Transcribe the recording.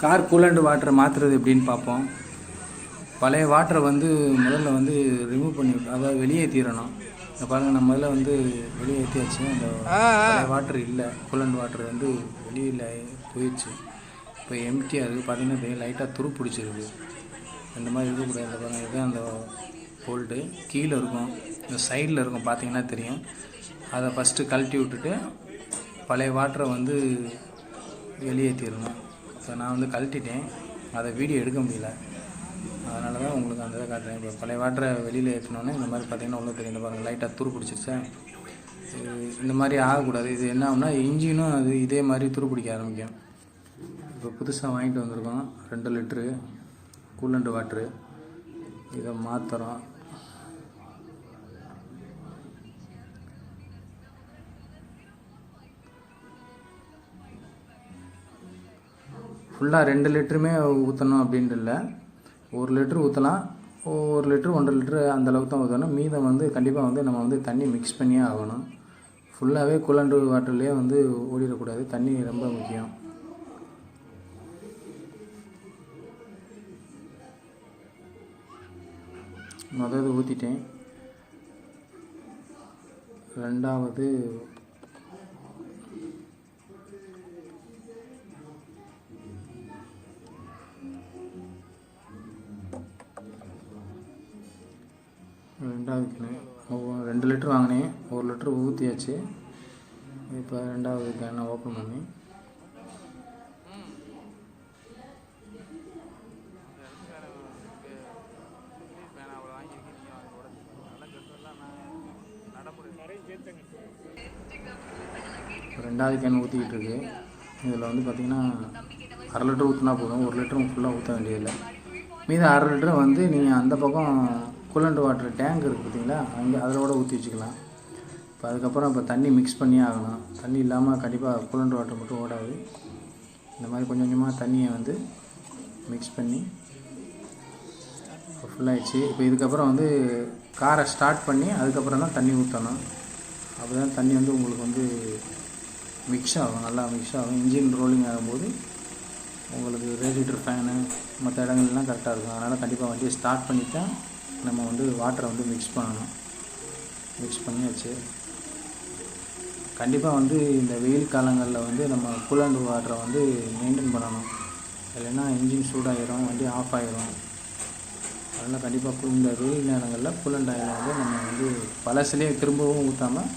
Car coolant வாட்டரை மாற்றுறது எப்படின்னு பார்ப்போம். பழைய வாட்டரை வந்து முதல்ல வந்து ரிமூவ் பண்ணி, அதாவது வெளியேற்றிடணும். இந்த பாருங்கள், நம்ம முதல்ல வந்து வெளியேற்றியாச்சு. அந்த பழைய வாட்டர் இல்லை, கூலண்ட் வாட்டர் வந்து வெளியில் போயிடுச்சு. இப்போ எம்டியாக இருக்குது. பார்த்திங்கன்னா லைட்டாக துரு பிடிச்சிருக்கு. இந்த மாதிரி இருக்கக்கூடாது. இந்த பாருங்கள், இதுதான் அந்த போல்ட்டு கீழே இருக்கும், இந்த சைடில் இருக்கும், பார்த்திங்கன்னா தெரியும். அதை ஃபஸ்ட்டு கழட்டி விட்டுட்டு பழைய வாட்டரை வந்து வெளியேற்றிடணும். இப்போ நான் வந்து கழட்டிட்டேன், அதை வீடியோ எடுக்க முடியல, அதனால தான் உங்களுக்கு அந்த இதை காட்டுறேன். இப்போ பழைய வாட்டரை வெளியில் ஏற்றினோன்னே இந்த மாதிரி பார்த்திங்கன்னா ஒன்றும் தெரியும். இந்த பாருங்கள், லைட்டாக துரு பிடிச்சிருச்சா. இந்த மாதிரி ஆகக்கூடாது. இது என்ன ஆகுனா இன்ஜினும் அது இதே மாதிரி துரு பிடிக்க ஆரம்பிக்கும். இப்போ புதுசாக வாங்கிட்டு வந்திருக்கோம் 2 லிட்ரு கூலண்ட் வாட்ரு. இதை மாற்றுறோம். ஃபுல்லாக 2 லிட்டருமே ஊற்றணும் அப்படின்ட்டு இல்லை, 1 லிட்ரு ஊற்றலாம். 1 லிட்ரு 1.5 லிட்ரு அந்தளவுக்கு தான் ஊற்றணும். மீதம் வந்து கண்டிப்பாக வந்து நம்ம வந்து தண்ணி மிக்ஸ் பண்ணியே ஆகணும். ஃபுல்லாகவே கூலண்ட் வாட்டர்லேயே வந்து ஓடிடக்கூடாது. தண்ணி ரொம்ப முக்கியம். முதல்ல ஊற்றிட்டேன். ரெண்டாவது கேனு 2 லிட்ரு வாங்கினேன், 1 லிட்ரு ஊற்றியாச்சு. இப்போ 2வது கேனை ஓப்பன் பண்ணி ரெண்டாவது கேன் ஊற்றிக்கிட்டு இருக்கு. இதில் வந்து பார்த்திங்கன்னா 1/2 லிட்டர் ஊற்றினா போதும், 1 லிட்டரும் ஃபுல்லாக ஊற்ற வேண்டியதில்லை. மீது 1/2 லிட்டரும் வந்து நீங்கள் அந்த பக்கம் கூலண்ட் வாட்டர் டேங்க் இருக்குது பார்த்தீங்களா, அங்கே அதோட ஊற்றி வச்சுக்கலாம். இப்போ அதுக்கப்புறம் இப்போ தண்ணி மிக்ஸ் பண்ணியே ஆகணும். தண்ணி இல்லாமல் கண்டிப்பாக கூலண்ட் வாட்டர் மட்டும் ஓடாது. இந்த மாதிரி கொஞ்சம் கொஞ்சமாக தண்ணியை வந்து மிக்ஸ் பண்ணி இப்போ ஃபுல்லாகிடுச்சு. இப்போ இதுக்கப்புறம் வந்து காரை ஸ்டார்ட் பண்ணி அதுக்கப்புறம் தான் தண்ணி ஊற்றணும். அப்போ தான் தண்ணி வந்து உங்களுக்கு வந்து மிக்ஸ் ஆகும், நல்லா மிக்ஸ் ஆகும். இன்ஜின் ரோலிங் ஆகும்போது உங்களுக்கு ரேடியேட்டர் ஃபேனு மற்ற இடங்கள்லாம் கரெக்டாக இருக்கும். அதனால் கண்டிப்பாக வண்டியை ஸ்டார்ட் பண்ணி தான் நம்ம வந்து வாட்டரை வந்து மிக்ஸ் பண்ணணும். மிக்ஸ் பண்ணியாச்சு. கண்டிப்பாக வந்து இந்த வெயில் காலங்களில் வந்து நம்ம கூலண்ட் வாட்டரை வந்து மெயின்டைன் பண்ணணும். இல்லைன்னா இன்ஜின் சூடாகிடும், வண்டி ஆஃப் ஆகிடும். அதனால் கண்டிப்பாக இந்த வெயில் நேரங்களில் கூலண்ட் ஆயிலை வந்து நம்ம வந்து பழசுலேயே திரும்பவும் ஊற்றாமல்